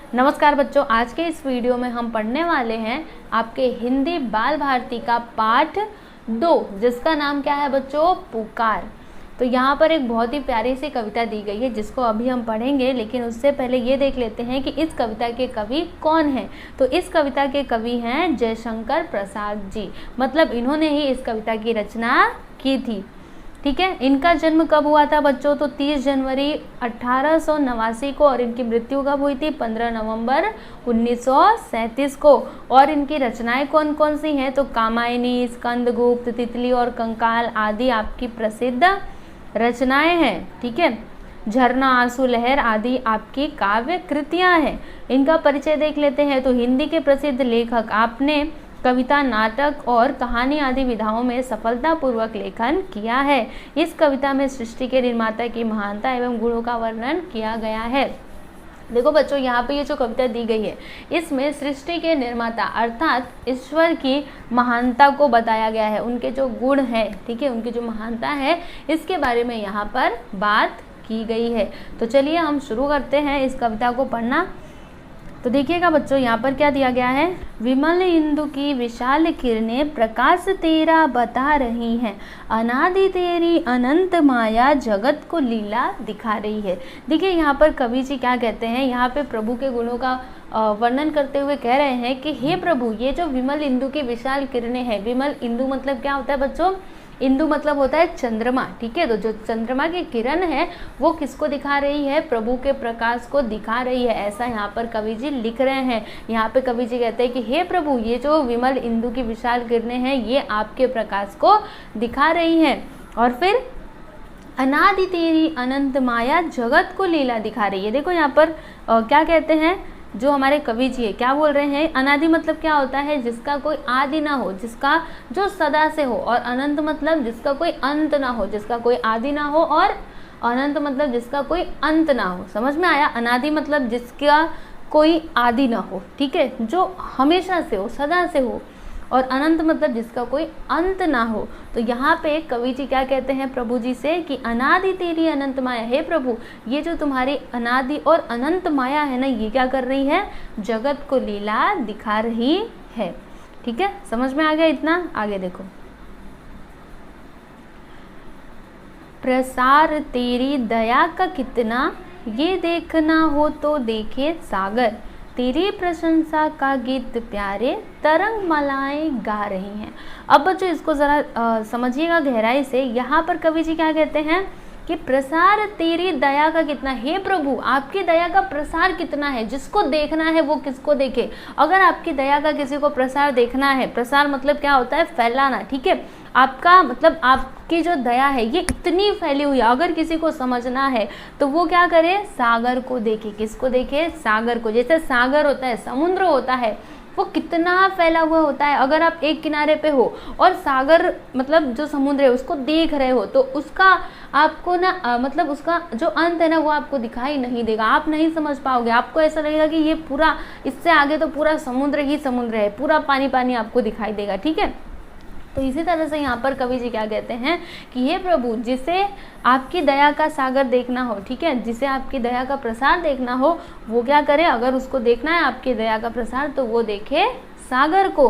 नमस्कार बच्चों, आज के इस वीडियो में हम पढ़ने वाले हैं आपके हिंदी बाल भारती का पाठ 2, जिसका नाम क्या है बच्चों? पुकार। तो यहाँ पर एक बहुत ही प्यारी सी कविता दी गई है जिसको अभी हम पढ़ेंगे, लेकिन उससे पहले ये देख लेते हैं कि इस कविता के कवि कौन हैं। तो इस कविता के कवि हैं जयशंकर प्रसाद जी, मतलब इन्होंने ही इस कविता की रचना की थी। ठीक है, इनका जन्म कब हुआ था बच्चों? तो 30 जनवरी 1889 को, और इनकी मृत्यु कब हुई थी? 15 नवंबर 1937 को। और इनकी रचनाएं कौन कौन सी हैं? तो कामायनी, स्कंदगुप्त, तितली और कंकाल आदि आपकी प्रसिद्ध रचनाएं हैं। ठीक है, झरना, आंसू, लहर आदि आपकी काव्य कृतियां हैं। इनका परिचय देख लेते हैं। तो हिंदी के प्रसिद्ध लेखक, आपने कविता, नाटक और कहानी आदि विधाओं में सफलतापूर्वक लेखन किया है। इस कविता में सृष्टि के निर्माता की महानता एवं गुणों का वर्णन किया गया है। देखो बच्चों, यहाँ पे ये जो कविता दी गई है इसमें सृष्टि के निर्माता अर्थात ईश्वर की महानता को बताया गया है, उनके जो गुण हैं, ठीक है, उनकी जो महानता है इसके बारे में यहाँ पर बात की गई है। तो चलिए हम शुरू करते हैं इस कविता को पढ़ना। तो देखिएगा बच्चों, यहाँ पर क्या दिया गया है? विमल इंदु की विशाल किरणें प्रकाश तेरा बता रही हैं, अनादि तेरी अनंत माया जगत को लीला दिखा रही है। देखिए यहाँ पर कवि जी क्या कहते हैं, यहाँ पे प्रभु के गुणों का वर्णन करते हुए कह रहे हैं कि हे प्रभु, ये जो विमल इंदु की विशाल किरणें हैं, विमल इंदु मतलब क्या होता है बच्चों? इंदु मतलब होता है चंद्रमा। ठीक है, तो जो चंद्रमा की किरण है वो किसको दिखा रही है? प्रभु के प्रकाश को दिखा रही है, ऐसा यहाँ पर कवि जी लिख रहे हैं। यहाँ पे कवि जी कहते हैं कि हे प्रभु, ये जो विमल इंदु की विशाल किरणें हैं ये आपके प्रकाश को दिखा रही हैं। और फिर अनादि तेरी अनंत माया जगत को लीला दिखा रही है। देखो यहाँ पर क्या कहते हैं जो हमारे कवि जी है, क्या बोल रहे हैं? अनादि मतलब क्या होता है? जिसका कोई आदि ना हो, जिसका जो सदा से हो। और अनंत मतलब जिसका कोई अंत ना हो, जिसका कोई आदि ना हो। और अनंत मतलब जिसका कोई अंत ना हो। समझ में आया? अनादि मतलब जिसका कोई आदि ना हो, ठीक है, जो हमेशा से हो, सदा से हो। और अनंत मतलब जिसका कोई अंत ना हो। तो यहाँ पे कवि जी क्या कहते हैं प्रभु जी से कि अनादि तेरी अनंत माया, हे प्रभु, ये जो तुम्हारी अनादि और अनंत माया है ना, ये क्या कर रही है? जगत को लीला दिखा रही है। ठीक है, समझ में आ गया इतना? आगे देखो। प्रसार तेरी दया का कितना, ये देखना हो तो देखे सागर, तेरी प्रशंसा का गीत प्यारे तरंग मालाएं गा रही हैं। अब बच्चों इसको ज़रा समझिएगा गहराई से। यहाँ पर कवि जी क्या कहते हैं कि प्रसार तेरी दया का कितना, हे प्रभु आपकी दया का प्रसार कितना है, जिसको देखना है वो किसको देखे। अगर आपकी दया का किसी को प्रसार देखना है, प्रसार मतलब क्या होता है? फैलाना। ठीक है, आपका मतलब आपकी जो दया है ये इतनी फैली हुई है, अगर किसी को समझना है तो वो क्या करे? सागर को देखे। किसको देखे? सागर को। जैसे सागर होता है, समुद्र होता है, वो कितना फैला हुआ होता है। अगर आप एक किनारे पे हो और सागर मतलब जो समुद्र है उसको देख रहे हो तो उसका आपको ना मतलब उसका जो अंत है ना वो आपको दिखाई नहीं देगा, आप नहीं समझ पाओगे। आपको ऐसा लगेगा कि ये पूरा, इससे आगे तो पूरा समुद्र ही समुद्र है, पूरा पानी पानी आपको दिखाई देगा। ठीक है, तो इसी तरह से यहाँ पर कवि जी क्या कहते हैं कि हे प्रभु, जिसे आपकी दया का सागर देखना हो, ठीक है, जिसे आपकी दया का प्रसार देखना हो वो क्या करे? अगर उसको देखना है आपकी दया का प्रसार तो वो देखे सागर को।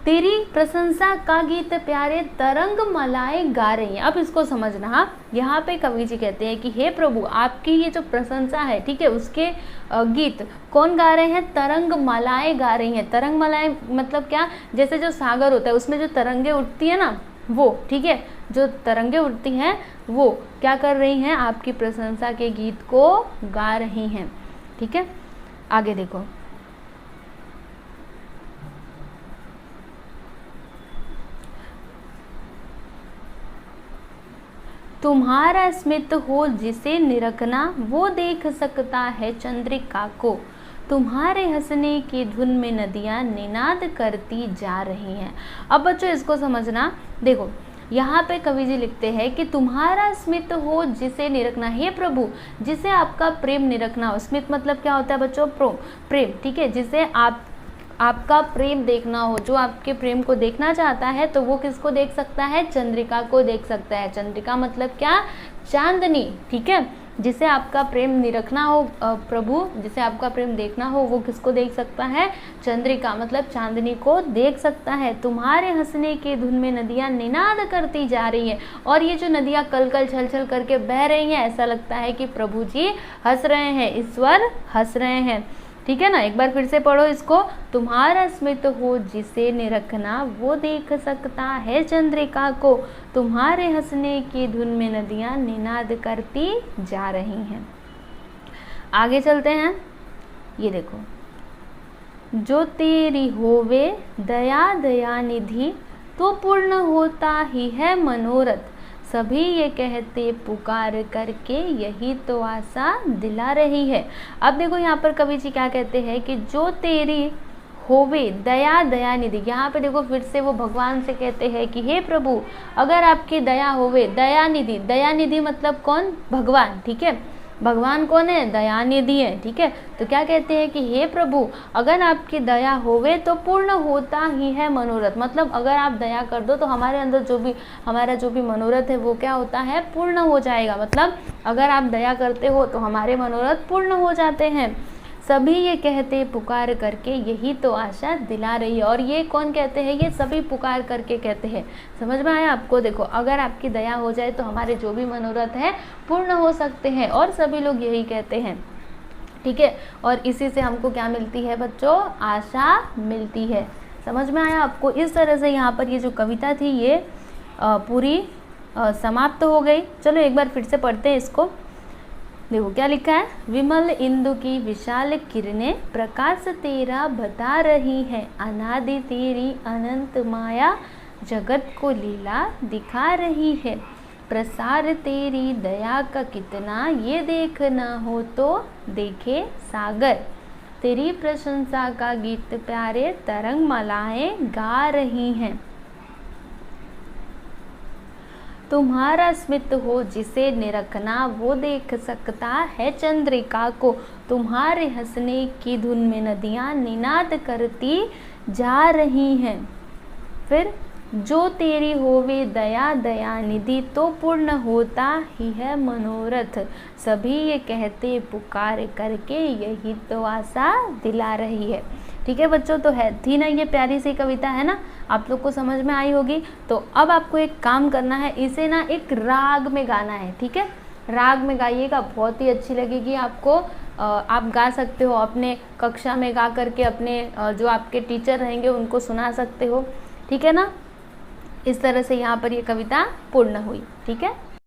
तेरी प्रशंसा का गीत प्यारे तरंग मालाएं गा रही हैं। अब इसको समझना, यहाँ पे कवि जी कहते हैं कि हे प्रभु आपकी ये जो प्रशंसा है, ठीक है, उसके गीत कौन गा रहे हैं? तरंग मालाएं गा रही हैं। तरंग मालाएं मतलब क्या? जैसे जो सागर होता है उसमें जो तरंगे उठती है ना वो, ठीक है, जो तरंगे उठती हैं वो क्या कर रही हैं? आपकी प्रशंसा के गीत को गा रही हैं। ठीक है, आगे देखो। तुम्हारा स्मित हो जिसे निरखना, वो देख सकता है चंद्रिका को, तुम्हारे हंसने की धुन में नदियाँ निनाद करती जा रही हैं। अब बच्चों इसको समझना। देखो यहाँ पे कवि जी लिखते हैं कि तुम्हारा स्मित हो जिसे निरखना, हे प्रभु जिसे आपका प्रेम निरखना हो। स्मित मतलब क्या होता है बच्चों? प्रेम। ठीक है, जिसे आपका प्रेम देखना हो, जो आपके प्रेम को देखना चाहता है तो वो किसको देख सकता है? चंद्रिका को देख सकता है। चंद्रिका मतलब क्या? चांदनी। ठीक है, जिसे आपका प्रेम निरखना हो प्रभु, जिसे आपका प्रेम देखना हो वो किसको देख सकता है? चंद्रिका मतलब चांदनी को देख सकता है। तुम्हारे हंसने की धुन में नदियाँ निनाद करती जा रही है, और ये जो नदियाँ कल कल छल छल करके बह रही हैं, ऐसा लगता है कि प्रभु जी हंस रहे हैं, ईश्वर हंस रहे हैं। ठीक है ना, एक बार फिर से पढ़ो इसको। तुम्हारा स्मित हो जिसे निरखना वो देख सकता है चंद्रिका को, तुम्हारे हंसने की धुन में नदियाँ निनाद करती जा रही हैं। आगे चलते हैं, ये देखो, जो तेरी होवे दया दया निधि तो पूर्ण होता ही है मनोरथ, सभी ये कहते पुकार करके यही तो आशा दिला रही है। अब देखो यहाँ पर कवि जी क्या कहते हैं कि जो तेरी होवे दया दया निधि, यहाँ पे देखो फिर से वो भगवान से कहते हैं कि हे प्रभु अगर आपकी दया होवे, दया निधि मतलब कौन? भगवान। ठीक है, भगवान कौन है? दयानिधि है। ठीक है, तो क्या कहते हैं कि हे प्रभु अगर आपकी दया होवे तो पूर्ण होता ही है मनोरथ, मतलब अगर आप दया कर दो तो हमारे अंदर हमारा जो भी मनोरथ है वो क्या होता है? पूर्ण हो जाएगा। मतलब अगर आप दया करते हो तो हमारे मनोरथ पूर्ण हो जाते हैं। सभी ये कहते पुकार करके यही तो आशा दिला रही है, और ये कौन कहते हैं? ये सभी पुकार करके कहते हैं। समझ में आया आपको? देखो अगर आपकी दया हो जाए तो हमारे जो भी मनोरथ है पूर्ण हो सकते हैं, और सभी लोग यही कहते हैं। ठीक है, और इसी से हमको क्या मिलती है बच्चों? आशा मिलती है। समझ में आया आपको? इस तरह से यहाँ पर ये जो कविता थी ये पूरी समाप्त हो गई। चलो एक बार फिर से पढ़ते हैं इसको। देखो क्या लिखा है, विमल इंदु की विशाल किरणें प्रकाश तेरा बता रही है, अनादि तेरी अनंत माया जगत को लीला दिखा रही है, प्रसार तेरी दया का कितना ये देखना हो तो देखे सागर, तेरी प्रशंसा का गीत प्यारे तरंग मालाएं गा रही हैं, तुम्हारा स्मित हो जिसे निरखना वो देख सकता है चंद्रिका को, तुम्हारे हंसने की धुन में नदियाँ निनाद करती जा रही हैं। फिर जो तेरी होवे दया दया निधि तो पूर्ण होता ही है मनोरथ, सभी ये कहते पुकार करके यही तो आशा दिला रही है। ठीक है बच्चों, तो है थी ना ये प्यारी सी कविता, है ना? आप लोग को समझ में आई होगी। तो अब आपको एक काम करना है, इसे ना एक राग में गाना है। ठीक है, राग में गाइएगा, बहुत ही अच्छी लगेगी आपको। आप गा सकते हो अपने कक्षा में गा करके, अपने जो आपके टीचर रहेंगे उनको सुना सकते हो। ठीक है ना? इस तरह से यहाँ पर ये कविता पूर्ण हुई। ठीक है।